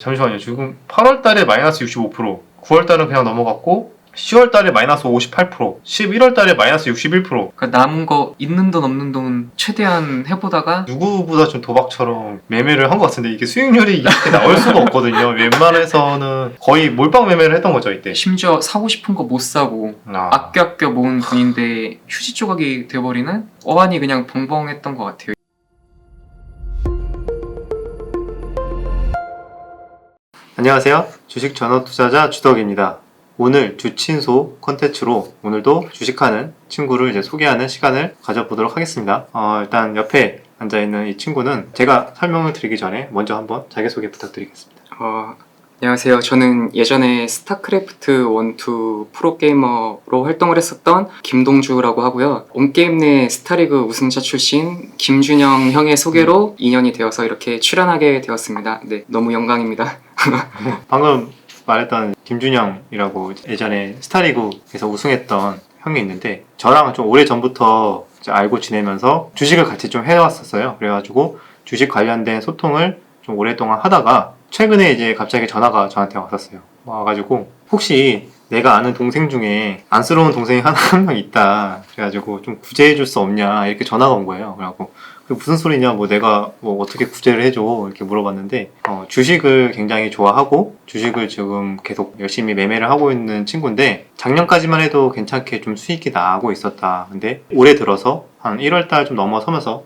잠시만요. 지금 8월 달에 마이너스 65%, 9월 달은 그냥 넘어갔고, 10월 달에 마이너스 58%, 11월 달에 마이너스 61%. 그러니까 남은 거 있는 돈 없는 돈 최대한 해보다가 누구보다 좀 도박처럼 매매를 한 것 같은데 이게 수익률이 이렇게 나올 수가 없거든요. 웬만해서는 거의 몰빵 매매를 했던 거죠, 이때. 심지어 사고 싶은 거 못 사고 아껴 모은 돈인데 휴지 조각이 돼버리는 어안이 그냥 벙벙했던 것 같아요. 안녕하세요. 주식 전업 투자자 주덕입니다. 오늘 주친소 컨텐츠로 오늘도 주식하는 친구를 이제 소개하는 시간을 가져보도록 하겠습니다. 일단 옆에 앉아있는 이 친구는 제가 설명을 드리기 전에 먼저 한번 자기소개 부탁드리겠습니다. 안녕하세요. 저는 예전에 스타크래프트 1, 2 프로게이머로 활동을 했었던 김동주라고 하고요. 온게임 내 스타리그 우승자 출신 김준영 형의 소개로 인연이 되어서 이렇게 출연하게 되었습니다. 네, 너무 영광입니다. 방금 말했던 김준영이라고 예전에 스타리그에서 우승했던 형이 있는데 저랑 좀 오래전부터 알고 지내면서 주식을 같이 좀 해왔었어요. 그래가지고 주식 관련된 소통을 좀 오랫동안 하다가 최근에 이제 갑자기 전화가 저한테 왔었어요. 와가지고 혹시 내가 아는 동생 중에 안쓰러운 동생이 한 명 있다. 그래가지고 좀 구제해줄 수 없냐 이렇게 전화가 온 거예요. 그래갖고 무슨 소리냐, 내가 어떻게 구제를 해줘 이렇게 물어봤는데 주식을 굉장히 좋아하고 주식을 지금 계속 열심히 매매를 하고 있는 친구인데 작년까지만 해도 괜찮게 좀 수익이 나고 있었다. 근데 올해 들어서 한 1월달 좀 넘어서면서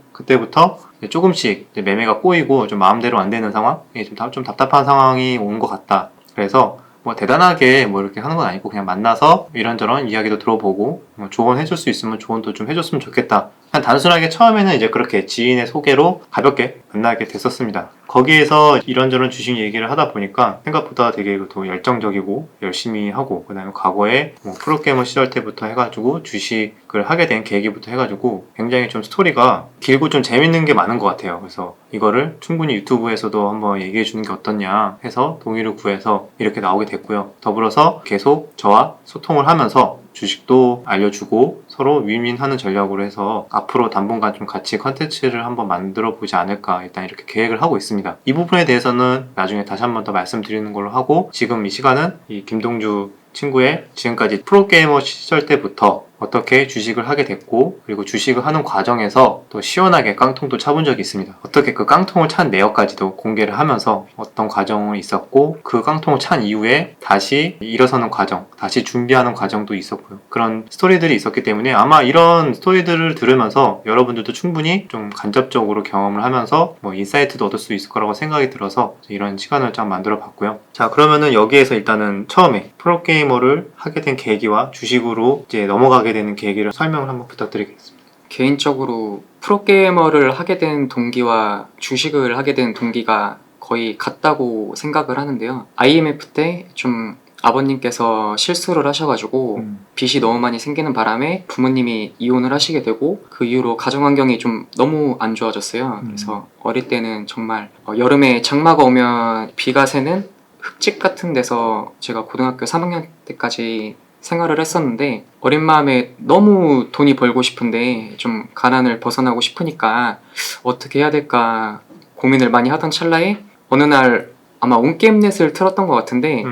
그때부터 조금씩 매매가 꼬이고 좀 마음대로 안 되는 상황, 좀 답답한 상황이 온 것 같다. 그래서 대단하게 이렇게 하는 건 아니고 그냥 만나서 이런저런 이야기도 들어보고 조언해줄 수 있으면 조언도 좀 해줬으면 좋겠다. 그냥 단순하게 처음에는 이제 그렇게 지인의 소개로 가볍게 만나게 됐었습니다. 거기에서 이런저런 주식 얘기를 하다 보니까 생각보다 되게 또 열정적이고 열심히 하고, 그 다음에 과거에 프로게이머 시절 때부터 해가지고 주식을 하게 된 계기부터 해가지고 굉장히 좀 스토리가 길고 좀 재밌는 게 많은 것 같아요. 그래서 이거를 충분히 유튜브에서도 한번 얘기해 주는 게 어떻냐 해서 동의를 구해서 이렇게 나오게 됐고요. 더불어서 계속 저와 소통을 하면서 주식도 알려주고 서로 윈윈하는 전략으로 해서 앞으로 당분간 좀 같이 컨텐츠를 한번 만들어 보지 않을까 일단 이렇게 계획을 하고 있습니다. 이 부분에 대해서는 나중에 다시 한번 더 말씀드리는 걸로 하고, 지금 이 시간은 이 김동주 친구의 지금까지 프로게이머 시절 때부터 어떻게 주식을 하게 됐고, 그리고 주식을 하는 과정에서 또 시원하게 깡통도 차본 적이 있습니다. 어떻게 그 깡통을 찬 내역까지도 공개를 하면서 어떤 과정이 있었고, 그 깡통을 찬 이후에 다시 일어서는 과정, 다시 준비하는 과정도 있었고요. 그런 스토리들이 있었기 때문에 아마 이런 스토리들을 들으면서 여러분들도 충분히 좀 간접적으로 경험을 하면서 인사이트도 얻을 수 있을 거라고 생각이 들어서 이런 시간을 좀 만들어 봤고요. 자, 그러면은 여기에서 일단은 처음에 프로게이머를 하게 된 계기와 주식으로 이제 넘어가게 되는 계기를 설명을 한번 부탁드리겠습니다. 개인적으로 프로게이머를 하게 된 동기와 주식을 하게 된 동기가 거의 같다고 생각을 하는데요. IMF 때 좀 아버님께서 실수를 하셔가지고 빚이 너무 많이 생기는 바람에 부모님이 이혼을 하시게 되고, 그 이후로 가정환경이 좀 너무 안 좋아졌어요. 그래서 어릴 때는 정말 여름에 장마가 오면 비가 새는 흙집 같은 데서 제가 고등학교 3학년 때까지 생활을 했었는데, 어린 마음에 너무 돈이 벌고 싶은데 좀 가난을 벗어나고 싶으니까 어떻게 해야 될까 고민을 많이 하던 찰나에 어느 날 아마 온게임넷을 틀었던 것 같은데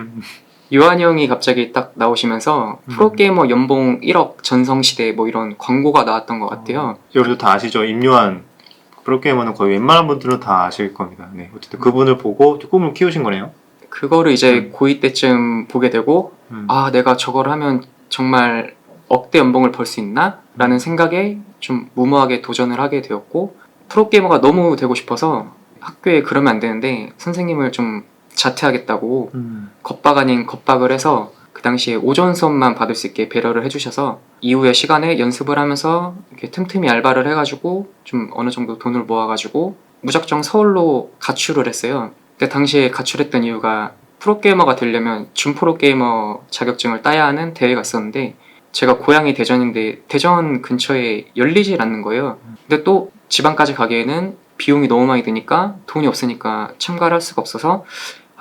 유한이 형이 갑자기 딱 나오시면서 프로게이머 연봉 1억 전성시대 이런 광고가 나왔던 것 같아요. 여러분도 다 아시죠? 임요한 프로게이머는 거의 웬만한 분들은 다 아실 겁니다. 네, 어쨌든 그분을 보고 꿈을 키우신 거네요. 그거를 이제 고2 때쯤 보게 되고 내가 저걸 하면 정말 억대 연봉을 벌 수 있나? 라는 생각에 좀 무모하게 도전을 하게 되었고, 프로게이머가 너무 되고 싶어서 학교에 그러면 안 되는데 선생님을 좀 자퇴하겠다고 겁박 아닌 겁박을 해서 그 당시에 오전 수업만 받을 수 있게 배려를 해주셔서 이후의 시간에 연습을 하면서 이렇게 틈틈이 알바를 해가지고 좀 어느 정도 돈을 모아가지고 무작정 서울로 가출을 했어요. 그때 당시에 가출했던 이유가 프로게이머가 되려면 준프로게이머 자격증을 따야 하는 대회가 있었는데, 제가 고향이 대전인데 대전 근처에 열리질 않는 거예요. 근데 또 지방까지 가기에는 비용이 너무 많이 드니까 돈이 없으니까 참가를 할 수가 없어서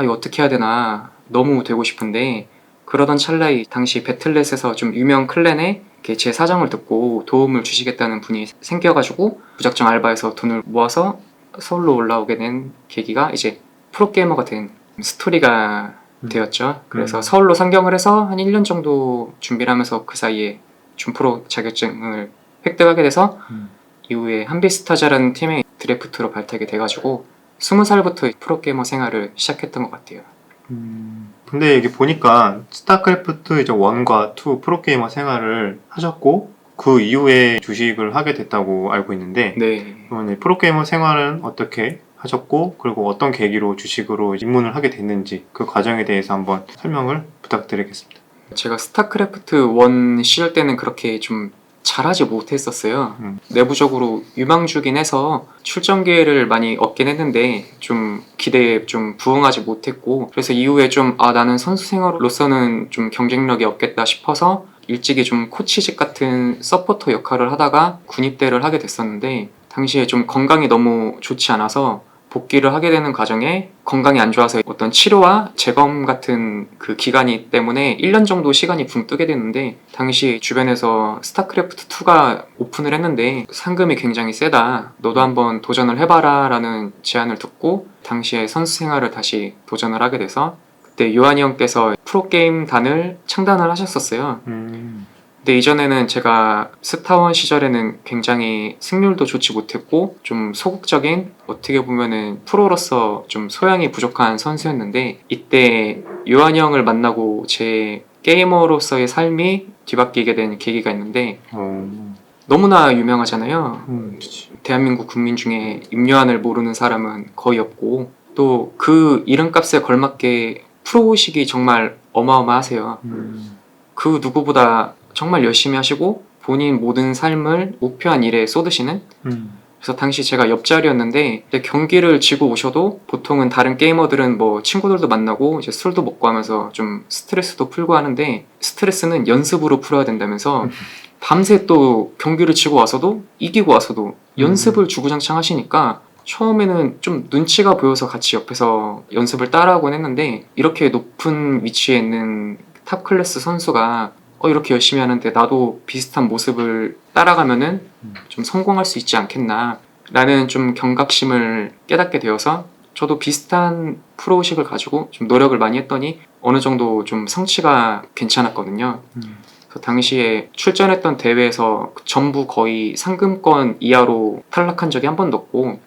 이거 어떻게 해야 되나 너무 되고 싶은데, 그러던 찰나에 당시 배틀넷에서 좀 유명 클랜에 제 사정을 듣고 도움을 주시겠다는 분이 생겨가지고 무작정 알바해서 돈을 모아서 서울로 올라오게 된 계기가 이제 프로게이머가 된 스토리가 되었죠. 그래서 음. 서울로 상경을 해서 한 1년 정도 준비를 하면서 그 사이에 준프로 자격증을 획득하게 돼서 이후에 한비스타즈라는 팀에 드래프트로 발탁이 돼가지고 20살부터 프로게이머 생활을 시작했던 것 같아요. 근데 여기 보니까 스타크래프트 이제 1과 2 프로게이머 생활을 하셨고 그 이후에 주식을 하게 됐다고 알고 있는데 네. 그러면 프로게이머 생활은 어떻게 하셨고 그리고 어떤 계기로 주식으로 입문을 하게 됐는지 그 과정에 대해서 한번 설명을 부탁드리겠습니다. 제가 스타크래프트 1 시절 때는 그렇게 좀 잘하지 못했었어요. 내부적으로 유망주긴 해서 출전 기회를 많이 얻긴 했는데 좀 기대에 좀 부응하지 못했고 그래서 이후에 좀 나는 선수 생활로서는 좀 경쟁력이 없겠다 싶어서 일찍이 좀 코치직 같은 서포터 역할을 하다가 군입대를 하게 됐었는데 당시에 좀 건강이 너무 좋지 않아서 복귀를 하게 되는 과정에 건강이 안 좋아서 어떤 치료와 재검 같은 그 기간이 때문에 1년 정도 시간이 붕 뜨게 됐는데 당시 주변에서 스타크래프트 2가 오픈을 했는데 상금이 굉장히 세다. 너도 한번 도전을 해봐라 라는 제안을 듣고 당시에 선수 생활을 다시 도전을 하게 돼서 그때 요한이 형께서 프로게임단을 창단을 하셨었어요. 근데 이전에는 제가 스타원 시절에는 굉장히 승률도 좋지 못했고 좀 소극적인 어떻게 보면은 프로로서 좀 소양이 부족한 선수였는데 이때 요한이 형을 만나고 제 게이머로서의 삶이 뒤바뀌게 된 계기가 있는데 너무나 유명하잖아요. 대한민국 국민 중에 임요한을 모르는 사람은 거의 없고 또 그 이름값에 걸맞게 프로의식이 정말 어마어마하세요. 그 누구보다 정말 열심히 하시고 본인 모든 삶을 목표한 일에 쏟으시는 그래서 당시 제가 옆자리였는데 경기를 지고 오셔도 보통은 다른 게이머들은 뭐 친구들도 만나고 이제 술도 먹고 하면서 좀 스트레스도 풀고 하는데 스트레스는 연습으로 풀어야 된다면서 밤새 또 경기를 치고 와서도 이기고 와서도 연습을 주구장창 하시니까 처음에는 좀 눈치가 보여서 같이 옆에서 연습을 따라하곤 했는데 이렇게 높은 위치에 있는 탑 클래스 선수가 이렇게 열심히 하는데 나도 비슷한 모습을 따라가면은 좀 성공할 수 있지 않겠나 라는 좀 경각심을 깨닫게 되어서 저도 비슷한 프로의식을 가지고 좀 노력을 많이 했더니 어느 정도 좀 성취가 괜찮았거든요. 그래서 당시에 출전했던 대회에서 전부 거의 상금권 이하로 탈락한 적이 한 번도 없고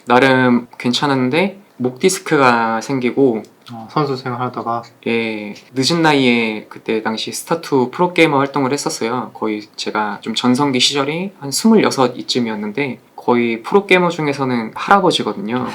나름 괜찮았는데 목 디스크가 생기고 선수 생활하다가 늦은 나이에 그때 당시 스타2 프로게이머 활동을 했었어요. 거의 제가 좀 전성기 시절이 한 26 이쯤이었는데 거의 프로게이머 중에서는 할아버지거든요.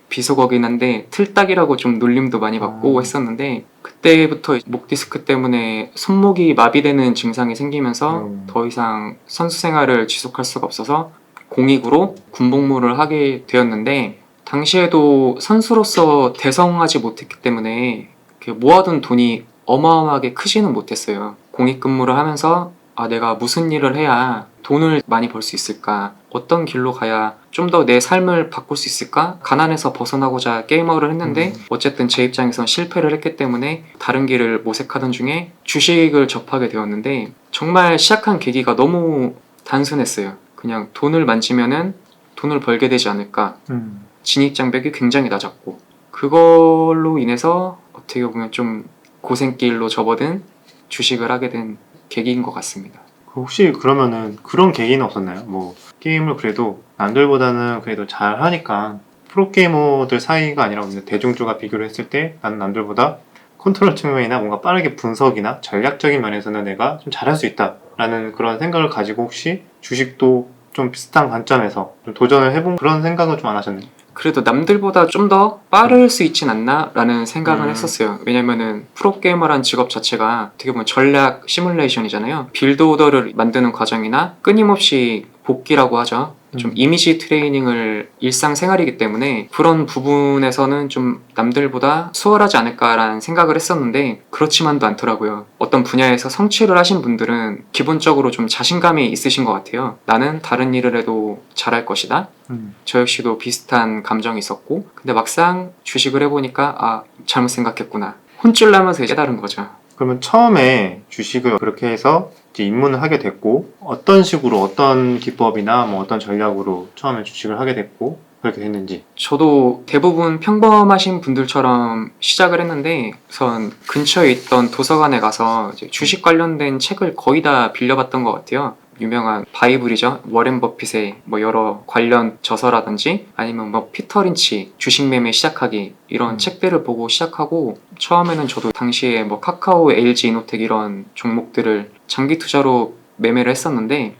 비속어긴 한데 틀딱이라고 좀 놀림도 많이 받고 했었는데 그때부터 목 디스크 때문에 손목이 마비되는 증상이 생기면서 더 이상 선수 생활을 지속할 수가 없어서 공익으로 군복무를 하게 되었는데 당시에도 선수로서 대성하지 못했기 때문에 모아둔 돈이 어마어마하게 크지는 못했어요. 공익근무를 하면서 내가 무슨 일을 해야 돈을 많이 벌 수 있을까? 어떤 길로 가야 좀 더 내 삶을 바꿀 수 있을까? 가난에서 벗어나고자 게이머를 했는데 어쨌든 제 입장에선 실패를 했기 때문에 다른 길을 모색하던 중에 주식을 접하게 되었는데 정말 시작한 계기가 너무 단순했어요. 그냥 돈을 만지면은 돈을 벌게 되지 않을까? 진입장벽이 굉장히 낮았고 그걸로 인해서 어떻게 보면 좀 고생길로 접어든 주식을 하게 된 계기인 것 같습니다. 혹시 그러면은 그런 계기는 없었나요? 뭐 게임을 그래도 남들보다는 그래도 잘 하니까 프로게이머들 사이가 아니라 대중들과 비교를 했을 때 나는 남들보다 컨트롤 측면이나 뭔가 빠르게 분석이나 전략적인 면에서는 내가 좀 잘할 수 있다라는 그런 생각을 가지고 혹시 주식도 좀 비슷한 관점에서 좀 도전을 해본 그런 생각은 좀 안 하셨나요? 그래도 남들보다 좀 더 빠를 수 있진 않나? 라는 생각을 했었어요. 왜냐면은 프로게이머란 직업 자체가 어떻게 보면 전략 시뮬레이션이잖아요. 빌드 오더를 만드는 과정이나 끊임없이 복기라고 하죠. 좀 이미지 트레이닝을 일상생활이기 때문에 그런 부분에서는 좀 남들보다 수월하지 않을까라는 생각을 했었는데 그렇지만도 않더라고요. 어떤 분야에서 성취를 하신 분들은 기본적으로 좀 자신감이 있으신 것 같아요. 나는 다른 일을 해도 잘할 것이다. 저 역시도 비슷한 감정이 있었고 근데 막상 주식을 해보니까 잘못 생각했구나. 혼쭐 나면서 깨달은 거죠. 그러면 처음에 주식을 그렇게 해서 이제 입문을 하게 됐고 어떤 식으로 어떤 기법이나 뭐 어떤 전략으로 처음에 주식을 하게 됐고 그렇게 됐는지. 저도 대부분 평범하신 분들처럼 시작을 했는데 우선 근처에 있던 도서관에 가서 이제 주식 관련된 책을 거의 다 빌려봤던 것 같아요. 유명한 바이블이죠. 워렌 버핏의 뭐 여러 관련 저서라든지 아니면 뭐 피터 린치 주식 매매 시작하기 이런 책들을 보고 시작하고 처음에는 저도 당시에 뭐 카카오, LG 이노텍 이런 종목들을 장기 투자로 매매를 했었는데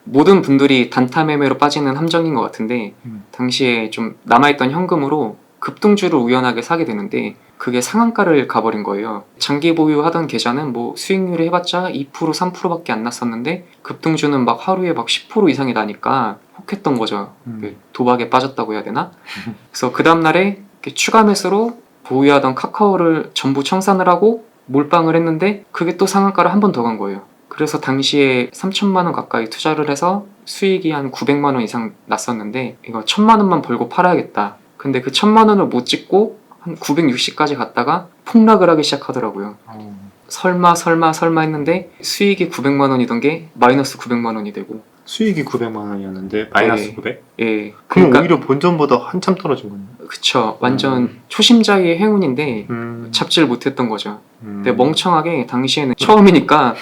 모든 분들이 단타 매매로 빠지는 함정인 것 같은데 당시에 좀 남아있던 현금으로 급등주를 우연하게 사게 되는데 그게 상한가를 가버린 거예요. 장기 보유하던 계좌는 뭐 수익률이 해봤자 2% 3%밖에 안 났었는데 급등주는 막 하루에 막 10% 이상이 나니까 혹했던 거죠. 도박에 빠졌다고 해야 되나? 그래서 그 다음날에 추가 매수로 보유하던 카카오를 전부 청산을 하고 몰빵을 했는데 그게 또 상한가를 한 번 더 간 거예요. 그래서 당시에 3천만 원 가까이 투자를 해서 수익이 한 900만 원 이상 났었는데 이거 1000만 원만 벌고 팔아야겠다. 근데 그 1000만 원을 못 찍고 한 960까지 갔다가 폭락을 하기 시작하더라고요. 설마 했는데 수익이 900만 원이던 게 마이너스 900만 원이 되고 수익이 900만 원이었는데 마이너스 네. 900? 예. 그럼 오히려 본전보다 한참 떨어진 거네요. 그쵸. 완전 초심자의 행운인데 잡지를 못했던 거죠. 근데 멍청하게 당시에는 처음이니까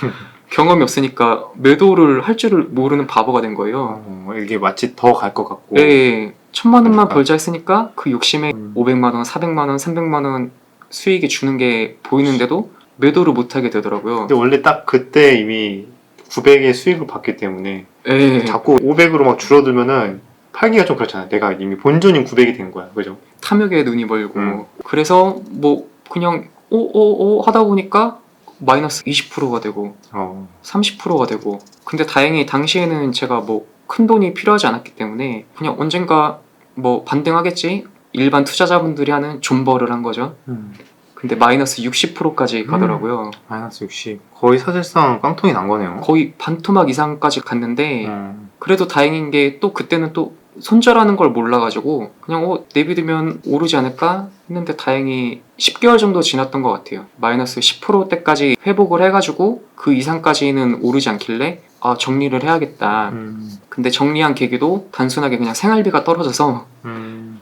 경험이 없으니까 매도를 할 줄을 모르는 바보가 된 거예요. 이게 마치 더 갈 것 같고. 네, 1000만 원만 그러니까. 벌자 했으니까 그 욕심에 500만 원, 400만 원, 300만 원 수익이 주는 게 보이는데도 매도를 못 하게 되더라고요. 근데 원래 딱 그때 이미 900의 수익을 받기 때문에 네, 자꾸 500으로 막 줄어들면은 팔기가 좀 그렇잖아요. 내가 이미 본전인 900이 된 거야. 그죠? 탐욕에 눈이 멀고 그래서 뭐 그냥 오오오 하다 보니까 마이너스 20%가 되고 30%가 되고 근데 다행히 당시에는 제가 뭐 큰 돈이 필요하지 않았기 때문에 그냥 언젠가 뭐 반등하겠지 일반 투자자분들이 하는 존버를 한 거죠. 근데 마이너스 60%까지 가더라고요. 마이너스 60. 거의 사실상 깡통이 난 거네요. 거의 반토막 이상까지 갔는데 그래도 다행인 게 또 그때는 또 손절하는 걸 몰라가지고 그냥 내비두면 오르지 않을까 했는데 다행히 10개월 정도 지났던 것 같아요. 마이너스 10%대까지 회복을 해가지고 그 이상까지는 오르지 않길래 아 정리를 해야겠다. 근데 정리한 계기도 단순하게 그냥 생활비가 떨어져서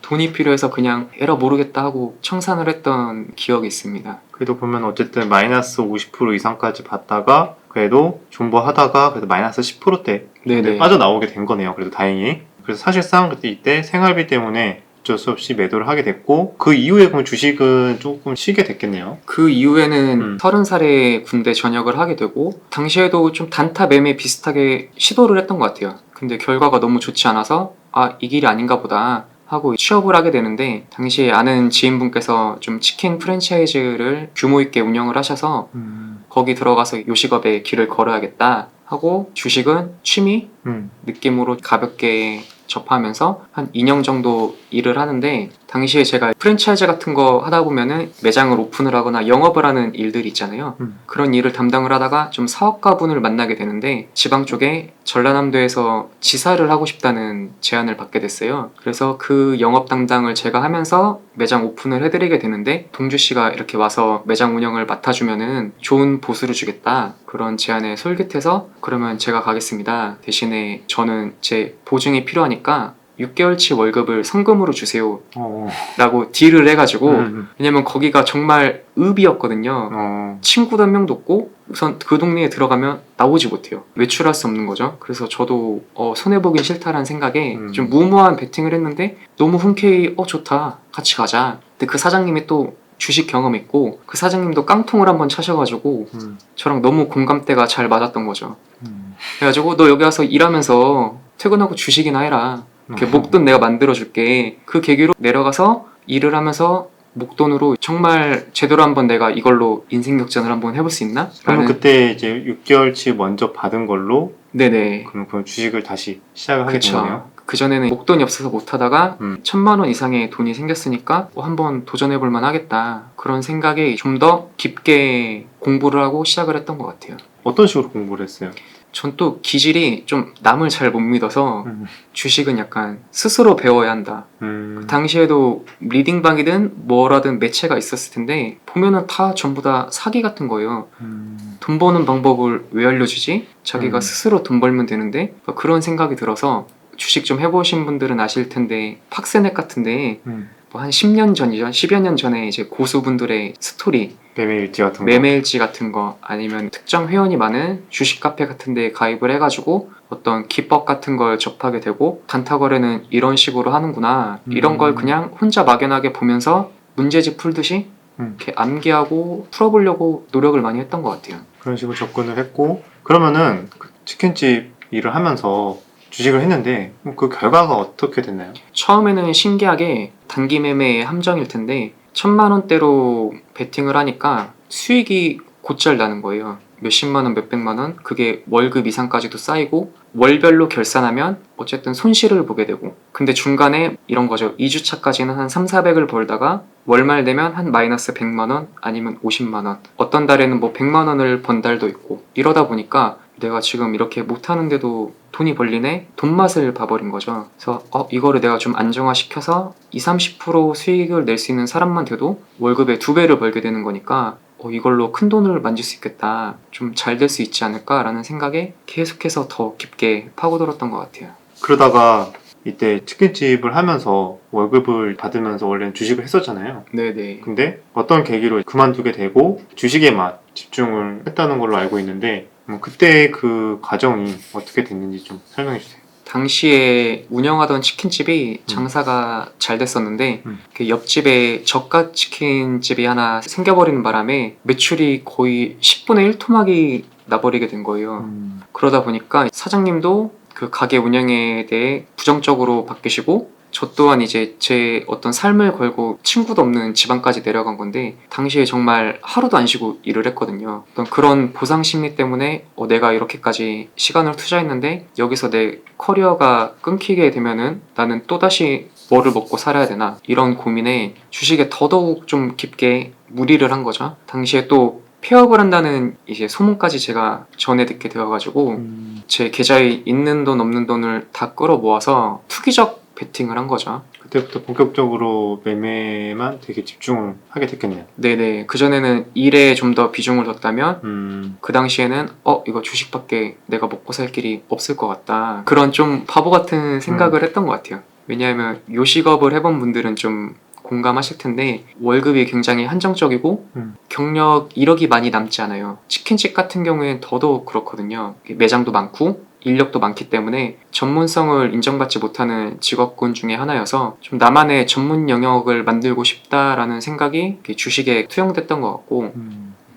돈이 필요해서 그냥 에라 모르겠다 하고 청산을 했던 기억이 있습니다. 그래도 보면 어쨌든 마이너스 50% 이상까지 받다가 그래도 존버하다가 그래도 마이너스 10%대 네네. 빠져나오게 된 거네요. 그래도 다행히. 그래서 사실상 그때 이때 생활비 때문에 어쩔 수 없이 매도를 하게 됐고 그 이후에 그럼 주식은 조금 쉬게 됐겠네요. 그 이후에는 30살에 군대 전역을 하게 되고 당시에도 좀 단타 매매 비슷하게 시도를 했던 것 같아요. 근데 결과가 너무 좋지 않아서 아 이 길이 아닌가 보다 하고 취업을 하게 되는데 당시에 아는 지인분께서 좀 치킨 프랜차이즈를 규모 있게 운영을 하셔서 거기 들어가서 요식업에 길을 걸어야겠다 하고 주식은 취미 느낌으로 가볍게 접하면서 한 2년 정도 일을 하는데 당시에 제가 프랜차이즈 같은 거 하다 보면은 매장을 오픈을 하거나 영업을 하는 일들이 있잖아요. 그런 일을 담당을 하다가 좀 사업가분을 만나게 되는데 지방 쪽에 전라남도에서 지사를 하고 싶다는 제안을 받게 됐어요. 그래서 그 영업 담당을 제가 하면서 매장 오픈을 해드리게 되는데 동주씨가 이렇게 와서 매장 운영을 맡아주면은 좋은 보수를 주겠다 그런 제안에 솔깃해서 그러면 제가 가겠습니다. 대신에 저는 제 보증이 필요하니까 6개월치 월급을 성금으로 주세요 라고 딜을 해가지고 왜냐면 거기가 정말 읍이었거든요. 친구도 한 명도 없고 우선 그 동네에 들어가면 나오지 못해요. 외출할 수 없는 거죠. 그래서 저도 손해보긴 싫다라는 생각에 좀 무모한 베팅을 했는데 너무 흔쾌히 좋다 같이 가자. 근데 그 사장님이 또 주식 경험 있고 그 사장님도 깡통을 한번 차셔가지고 저랑 너무 공감대가 잘 맞았던 거죠. 그래가지고 너 여기 와서 일하면서 퇴근하고 주식이나 해라. 이렇게 목돈 내가 만들어줄게. 그 계기로 내려가서 일을 하면서 목돈으로 정말 제대로 한번 내가 이걸로 인생 역전을 한번 해볼 수 있나? 그러면 그때 이제 6개월치 먼저 받은 걸로 네네. 그럼 주식을 다시 시작을 하게 된 거네요. 그전에는 목돈이 없어서 못하다가 1000만 원 이상의 돈이 생겼으니까 한번 도전해볼 만하겠다. 그런 생각에 좀 더 깊게 공부를 하고 시작을 했던 것 같아요. 어떤 식으로 공부를 했어요? 전 또 기질이 좀 남을 잘 못 믿어서 주식은 약간 스스로 배워야 한다. 당시에도 리딩방이든 뭐라든 매체가 있었을 텐데 보면은 다 전부 다 사기 같은 거예요. 돈 버는 방법을 왜 알려주지? 자기가 스스로 돈 벌면 되는데 그런 생각이 들어서 주식 좀 해보신 분들은 아실 텐데 팍스넷 같은데 음. 뭐 한 10년 전이죠. 10여 년 전에 이제 고수분들의 스토리, 매매 일지 같은 거. 매매일지 같은 거 아니면 특정 회원이 많은 주식 카페 같은 데 가입을 해가지고 어떤 기법 같은 걸 접하게 되고 단타 거래는 이런 식으로 하는구나 이런 걸 그냥 혼자 막연하게 보면서 문제집 풀듯이 이렇게 암기하고 풀어보려고 노력을 많이 했던 것 같아요. 그런 식으로 접근을 했고, 그러면은 그 치킨집 일을 하면서 주식을 했는데 그 결과가 어떻게 됐나요? 처음에는 신기하게 단기 매매의 함정일 텐데 1,000만 원대로 베팅을 하니까 수익이 곧잘 나는 거예요. 몇십만 원, 몇백만 원, 그게 월급 이상까지도 쌓이고 월별로 결산하면 어쨌든 손실을 보게 되고, 근데 중간에 이런 거죠. 2주차까지는 한 3, 400을 벌다가 월말 되면 한 마이너스 100만 원 아니면 50만 원, 어떤 달에는 뭐 100만 원을 번 달도 있고, 이러다 보니까 내가 지금 이렇게 못하는데도 돈이 벌리네? 돈 맛을 봐버린 거죠. 그래서 이거를 내가 좀 안정화시켜서 20, 30% 수익을 낼 수 있는 사람만 돼도 월급의 2배를 벌게 되는 거니까 이걸로 큰 돈을 만질 수 있겠다, 좀 잘 될 수 있지 않을까라는 생각에 계속해서 더 깊게 파고들었던 것 같아요. 그러다가 이때 치킨집을 하면서 월급을 받으면서 원래는 주식을 했었잖아요. 네네. 근데 어떤 계기로 그만두게 되고 주식에만 집중을 했다는 걸로 알고 있는데, 그때 그 과정이 어떻게 됐는지 좀 설명해 주세요. 당시에 운영하던 치킨집이 장사가 잘 됐었는데 그 옆집에 저가 치킨집이 하나 생겨버리는 바람에 매출이 거의 10분의 1 토막이 나버리게 된 거예요. 그러다 보니까 사장님도 그 가게 운영에 대해 부정적으로 바뀌시고, 저 또한 이제 제 어떤 삶을 걸고 친구도 없는 지방까지 내려간 건데 당시에 정말 하루도 안 쉬고 일을 했거든요. 어떤 그런 보상 심리 때문에 내가 이렇게까지 시간을 투자했는데 여기서 내 커리어가 끊기게 되면은 나는 또다시 뭐를 먹고 살아야 되나, 이런 고민에 주식에 더더욱 좀 깊게 무리를 한 거죠. 당시에 또 폐업을 한다는 이제 소문까지 제가 전해 듣게 되어가지고 제 계좌에 있는 돈 없는 돈을 다 끌어 모아서 투기적 베팅을 한 거죠. 그때부터 본격적으로 매매만 되게 집중을 하게 됐겠네요. 네네. 그전에는 일에 좀 더 비중을 뒀다면 그 당시에는 이거 주식밖에 내가 먹고 살 길이 없을 것 같다, 그런 좀 바보 같은 생각을 했던 것 같아요. 왜냐하면 요식업을 해본 분들은 좀 공감하실 텐데 월급이 굉장히 한정적이고 경력 이력이 많이 남지 않아요. 치킨집 같은 경우에는 더더욱 그렇거든요. 매장도 많고 인력도 많기 때문에 전문성을 인정받지 못하는 직업군 중에 하나여서 좀 나만의 전문 영역을 만들고 싶다라는 생각이 주식에 투영됐던 것 같고,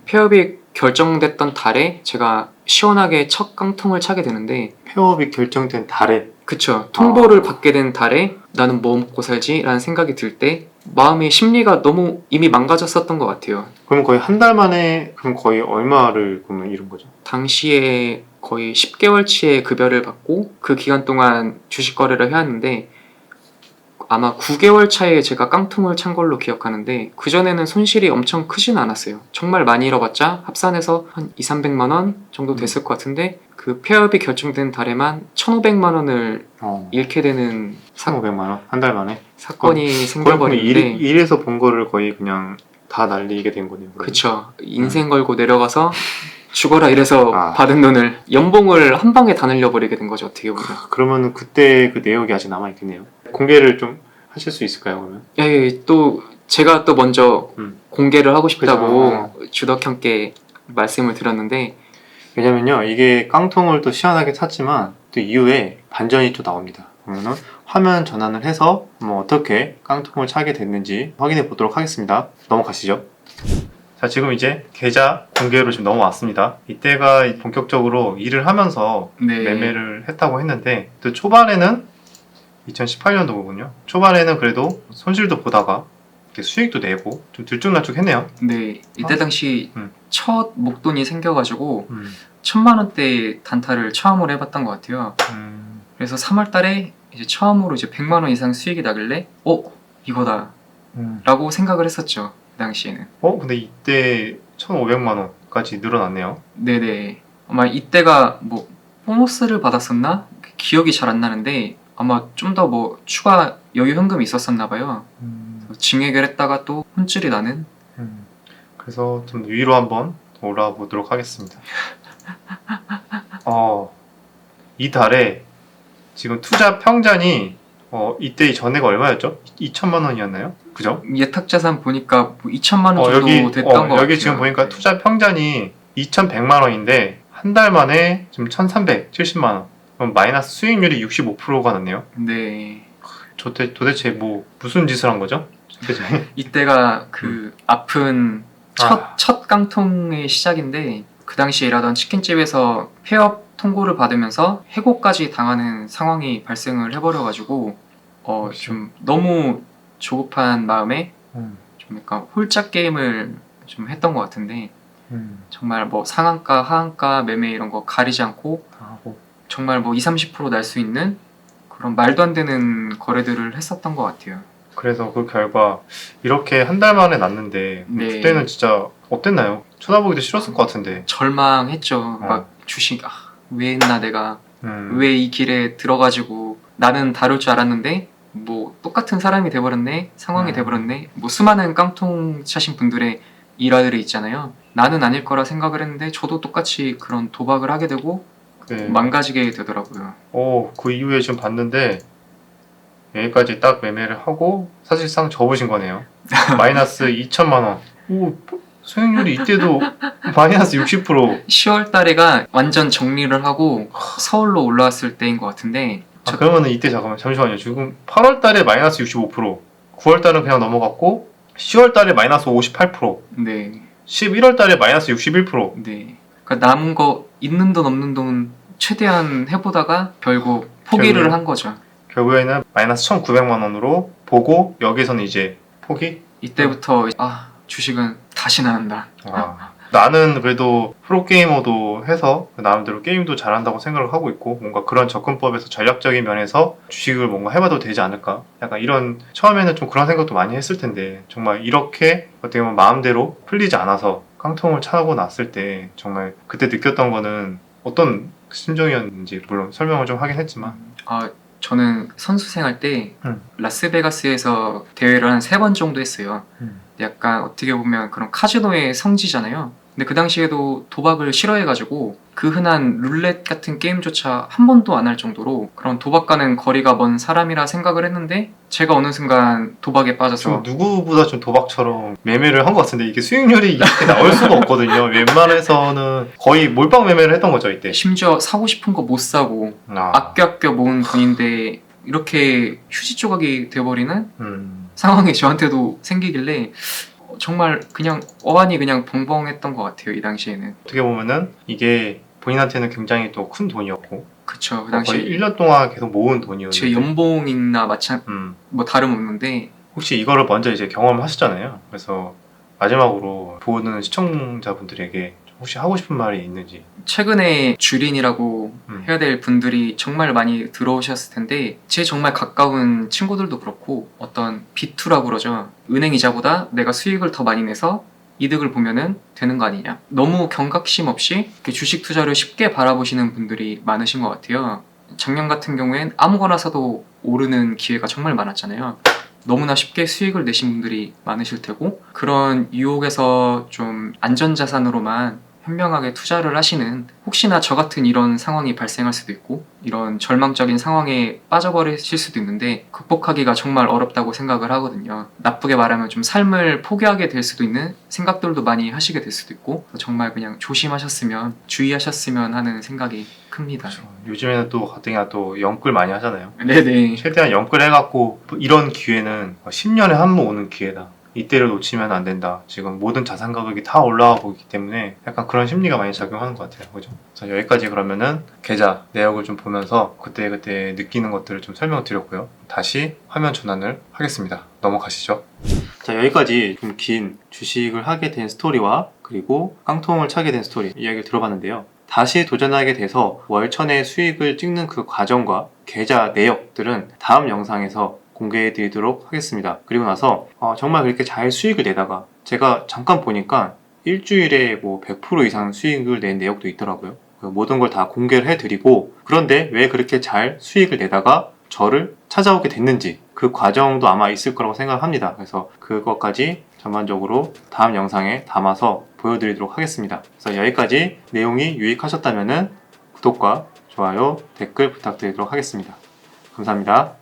폐업이 결정됐던 달에 제가 시원하게 첫 깡통을 차게 되는데, 폐업이 결정된 달에. 그쵸, 통보를 받게 된 달에 나는 뭐 먹고 살지? 라는 생각이 들 때 마음의 심리가 너무 이미 망가졌었던 것 같아요. 그럼 거의 한 달 만에, 그럼 거의 얼마를 그러면 잃은 거죠? 당시에 거의 10개월치의 급여를 받고 그 기간 동안 주식 거래를 해왔는데 아마 9개월 차에 제가 깡통을 찬 걸로 기억하는데, 그전에는 손실이 엄청 크진 않았어요. 정말 많이 잃어봤자 합산해서 한 2, 300만 원 정도 됐을 것 같은데 그 폐업이 결정된 달에만 1,500만 원을 잃게 되는 1,500만 원? 한 달 만에? 사건이 생겨버리는데, 일에서 본 거를 거의 그냥 다 날리게 된 거네요. 그쵸. 인생 걸고 내려가서 죽어라 이래서 아. 받은 돈을, 연봉을 한 방에 다 늘려버리게 된 거죠, 어떻게 보면. 그러면은 그때 그 내역이 아직 남아있겠네요. 공개를 좀 하실 수 있을까요, 그러면? 예, 또 제가 또 먼저 공개를 하고 싶다고 그죠. 주덕형께 말씀을 드렸는데, 왜냐면요, 이게 깡통을 또 시원하게 샀지만 또 이후에 반전이 또 나옵니다. 그러면은 화면 전환을 해서 어떻게 깡통을 차게 됐는지 확인해 보도록 하겠습니다. 넘어가시죠. 자, 지금 이제 계좌 공개로 지금 넘어왔습니다. 이때가 본격적으로 일을 하면서 네. 매매를 했다고 했는데, 또 초반에는 2018년도거든요. 초반에는 그래도 손실도 보다가 이렇게 수익도 내고 좀 들쭉날쭉했네요. 네, 이때 당시 첫 목돈이 생겨가지고 1,000만 원대 단타를 처음으로 해봤던 것 같아요. 그래서 3월달에 이제 처음으로 이제 100만 원 이상 수익이 나길래 이거다 라고 생각을 했었죠, 그 당시에는. 근데 이때 1,500만 원까지 늘어났네요. 네네. 아마 이때가 뭐 보너스를 받았었나? 기억이 잘 안 나는데 아마 좀 더 뭐 추가 여유 현금이 있었었나 봐요. 증액을 했다가 또 혼쭐이 나는. 그래서 좀 위로 한번 올라와 보도록 하겠습니다. 이 달에 지금 투자 평전이 이때 전에가 얼마였죠? 2천만 원이었나요? 그죠? 예탁 자산 보니까 뭐 2천만 원 정도 됐던 것 같아요. 여기 지금 보니까 투자 평전이 2,100만 원인데 한 달 만에 지금 1,370만 원. 그럼 마이너스 수익률이 65%가 났네요. 네. 도대체 뭐 무슨 짓을 한 거죠? 도대체? 이때가 그 아픈 첫 깡통의 시작인데 그 당시에 일하던 치킨집에서 폐업 통보를 받으면서 해고까지 당하는 상황이 발생을 해버려가지고 좀 너무 조급한 마음에 좀 약간 홀짝 게임을 좀 했던 것 같은데 정말 뭐 상한가, 하한가 매매 이런 거 가리지 않고 정말 뭐 20-30% 날 수 있는 그런 말도 안 되는 거래들을 했었던 것 같아요. 그래서 그 결과 이렇게 한 달 만에 났는데 네. 그때는 진짜 어땠나요? 쳐다보기도 싫었을 것 같은데. 절망했죠. 막 주식 왜 했나 내가 음. 왜 이 길에 들어가지고 나는 다룰 줄 알았는데 뭐 똑같은 사람이 돼버렸네, 상황이 돼버렸네. 뭐 수많은 깡통 차신 분들의 일화들이 있잖아요. 나는 아닐 거라 생각을 했는데 저도 똑같이 그런 도박을 하게 되고 네. 망가지게 되더라고요. 그 이후에 지금 봤는데 여기까지 딱 매매를 하고 사실상 접으신 거네요. 마이너스 2천만 원. 수익률이 이때도 마이너스 60%. 10월 달에가 완전 정리를 하고 서울로 올라왔을 때인 것 같은데 그러면은 이때 잠시만요. 지금 8월 달에 마이너스 65%, 9월 달은 그냥 넘어갔고 10월 달에 마이너스 58%, 네. 11월 달에 마이너스 61%. 네. 그러니까 남은 거 있는 돈 없는 돈 최대한 해보다가 결국 포기를 한 거죠. 결국에는 마이너스 1,900만 원으로 보고 여기서는 이제 포기? 이때부터 주식은 다시는 안 한다. 나는 그래도 프로게이머도 해서 나름대로 게임도 잘한다고 생각을 하고 있고 뭔가 그런 접근법에서 전략적인 면에서 주식을 뭔가 해봐도 되지 않을까, 약간 이런, 처음에는 좀 그런 생각도 많이 했을 텐데 정말 이렇게 어떻게 보면 마음대로 풀리지 않아서 깡통을 차고 났을 때 정말 그때 느꼈던 거는 어떤 심정이었는지 물론 설명을 좀 하긴 했지만 저는 선수 생활 때 라스베가스에서 대회를 한 3번 정도 했어요. 약간 어떻게 보면 그런 카지노의 성지잖아요. 근데 그 당시에도 도박을 싫어해가지고 그 흔한 룰렛 같은 게임조차 한 번도 안 할 정도로 그런 도박과는 거리가 먼 사람이라 생각을 했는데 제가 어느 순간 도박에 빠져서 누구보다 좀 도박처럼 매매를 한 것 같은데 이게 수익률이 이렇게 나올 수가 없거든요. 웬만해서는 거의 몰빵 매매를 했던 거죠 이때. 심지어 사고 싶은 거 못 사고 아껴 모은 돈인데 이렇게 휴지 조각이 돼버리는 상황이 저한테도 생기길래 정말 그냥 어안이 그냥 벙벙했던 것 같아요. 이 당시에는. 어떻게 보면은 이게 본인한테는 굉장히 또 큰 돈이었고 그쵸. 그 당시 거의 1년 동안 계속 모은 돈이었는데 제 연봉이나 뭐 다름없는데 혹시 이거를 먼저 이제 경험하셨잖아요. 그래서 마지막으로 보는 시청자분들에게 혹시 하고 싶은 말이 있는지. 최근에 주린이라고 해야 될 분들이 정말 많이 들어오셨을 텐데 제 정말 가까운 친구들도 그렇고 어떤 B2라고 그러죠. 은행 이자보다 내가 수익을 더 많이 내서 이득을 보면은 되는 거 아니냐. 너무 경각심 없이 이렇게 주식 투자를 쉽게 바라보시는 분들이 많으신 것 같아요. 작년 같은 경우엔 아무거나 사도 오르는 기회가 정말 많았잖아요. 너무나 쉽게 수익을 내신 분들이 많으실 테고 그런 유혹에서 좀 안전자산으로만 현명하게 투자를 하시는, 혹시나 저 같은 이런 상황이 발생할 수도 있고 이런 절망적인 상황에 빠져버리실 수도 있는데 극복하기가 정말 어렵다고 생각을 하거든요. 나쁘게 말하면 좀 삶을 포기하게 될 수도 있는 생각들도 많이 하시게 될 수도 있고 정말 그냥 조심하셨으면, 주의하셨으면 하는 생각이 큽니다. 그렇죠. 요즘에는 또 가뜩이나 또 영끌 많이 하잖아요. 네네. 최대한 영끌 해갖고 이런 기회는 10년에 한 번 오는 기회다. 이때를 놓치면 안 된다. 지금 모든 자산 가격이 다 올라가고 있기 때문에 약간 그런 심리가 많이 작용하는 것 같아요. 그죠? 그래서 여기까지 그러면은 계좌 내역을 좀 보면서 그때 느끼는 것들을 좀 설명드렸고요. 다시 화면 전환을 하겠습니다. 넘어가시죠. 자, 여기까지 좀 긴 주식을 하게 된 스토리와 그리고 깡통을 차게 된 스토리 이야기를 들어봤는데요. 다시 도전하게 돼서 월천의 수익을 찍는 그 과정과 계좌 내역들은 다음 영상에서 공개해 드리도록 하겠습니다. 그리고 나서 정말 그렇게 잘 수익을 내다가 제가 잠깐 보니까 일주일에 뭐 100% 이상 수익을 낸 내역도 있더라고요. 모든 걸 다 공개를 해드리고, 그런데 왜 그렇게 잘 수익을 내다가 저를 찾아오게 됐는지 그 과정도 아마 있을 거라고 생각합니다. 그래서 그것까지 전반적으로 다음 영상에 담아서 보여드리도록 하겠습니다. 그래서 여기까지 내용이 유익하셨다면 구독과 좋아요, 댓글 부탁드리도록 하겠습니다. 감사합니다.